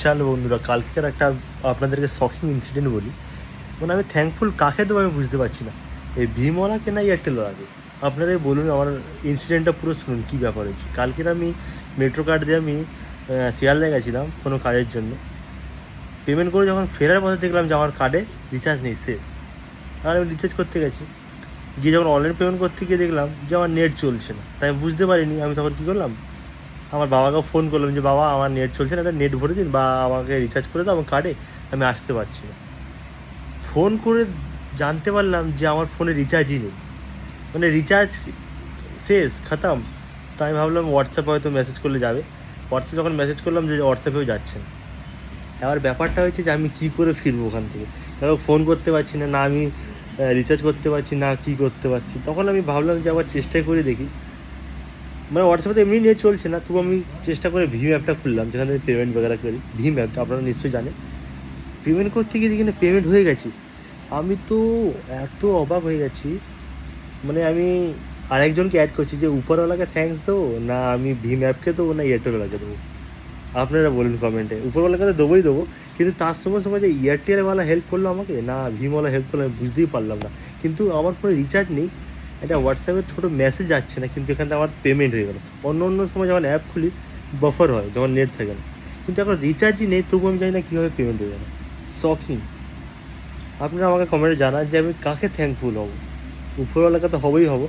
চাল বন্ধুরা, কালকের একটা আপনাদেরকে শকিং ইনসিডেন্ট বলি। মানে আমি থ্যাঙ্কফুল কাকে দেবো আমি বুঝতে পারছি না, এই ভীমওয়ালাকে না এয়ারটেলওয়ালাকে। আপনারাই বলুন, আমার ইনসিডেন্টটা পুরো শুনুন কী ব্যাপার হচ্ছে। কালকের আমি মেট্রো কার্ড দিয়ে আমি শিয়ালদায় গেছিলাম কোনো কাজের জন্য। পেমেন্ট করে যখন ফেরার পথে দেখলাম যে আমার কার্ডে রিচার্জ নেই, শেষ। আর আমি রিচার্জ করতে গেছি, গিয়ে যখন অনলাইন পেমেন্ট করতে গিয়ে দেখলাম যে আমার নেট চলছে না। তাই আমি বুঝতে পারিনি। আমি তখন কী করলাম, আমার বাবাকে ফোন করলাম যে বাবা আমার নেট চলছে না, একটা নেট ভরে দিন বা আমাকে রিচার্জ করে দাও আমার কার্ডে, আমি আসতে পারছি না। ফোন করে জানতে পারলাম যে আমার ফোনে রিচার্জই নেই, মানে রিচার্জ শেষ, খাতাম। তো আমি ভাবলাম হোয়াটসঅ্যাপে হয়তো মেসেজ করলে যাবে। হোয়াটসঅ্যাপে যখন মেসেজ করলাম যে হোয়াটসঅ্যাপেও যাচ্ছে না। এবার ব্যাপারটা হচ্ছে যে আমি কী করে ফিরবো ওখান থেকে, কারণ ফোন করতে পারছি না, না আমি রিচার্জ করতে পারছি, না কী করতে পারছি। তখন আমি ভাবলাম যে আবার চেষ্টা করে দেখি। মানে হোয়াটসঅ্যাপে তো এমনি নেট চলছে না, তবু আমি চেষ্টা করে ভীম অ্যাপটা খুললাম, যেখানে পেমেন্ট বগেরা করি। ভীম অ্যাপটা আপনারা নিশ্চয়ই জানেন। পেমেন্ট করতে গিয়ে দেখি না পেমেন্ট হয়ে গেছি। আমি তো এত অবাক হয়ে গেছি, মানে আমি আরেকজনকে অ্যাড করছি যে উপরওয়ালাকে থ্যাঙ্কস দেবো, না আমি ভীম অ্যাপকে দেবো, না এয়ারটেলওয়ালাকে দেবো। আপনারা বলুন কমেন্টে। উপরওয়ালাকে তো দেবোই দেবো, কিন্তু তার সঙ্গে সঙ্গে যে এয়ারটেলওয়ালা হেল্প করলো আমাকে, না ভীমওয়ালা হেল্প করলো, আমি বুঝতেই পারলাম না। কিন্তু আমার কোনো রিচার্জ নেই, একটা হোয়াটসঅ্যাপে ছোটো মেসেজ যাচ্ছে না, কিন্তু এখানটা আমার পেমেন্ট হয়ে গেল। অন্য অন্য সময় যখন অ্যাপ খুলি বাফার হয়, যখন নেট থাকে না, কিন্তু এখন রিচার্জই নেই, তবু আমি জানি না কীভাবে পেমেন্ট হয়ে গেল। শকিং। আপনারা আমাকে কমেন্টে জানান যে আমি কাকে থ্যাঙ্কফুল হব। উপরওয়ালাকে তো হবেই হব,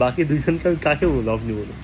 বাকি দুজনকে আমি কাকে বলবো আপনি বলুন।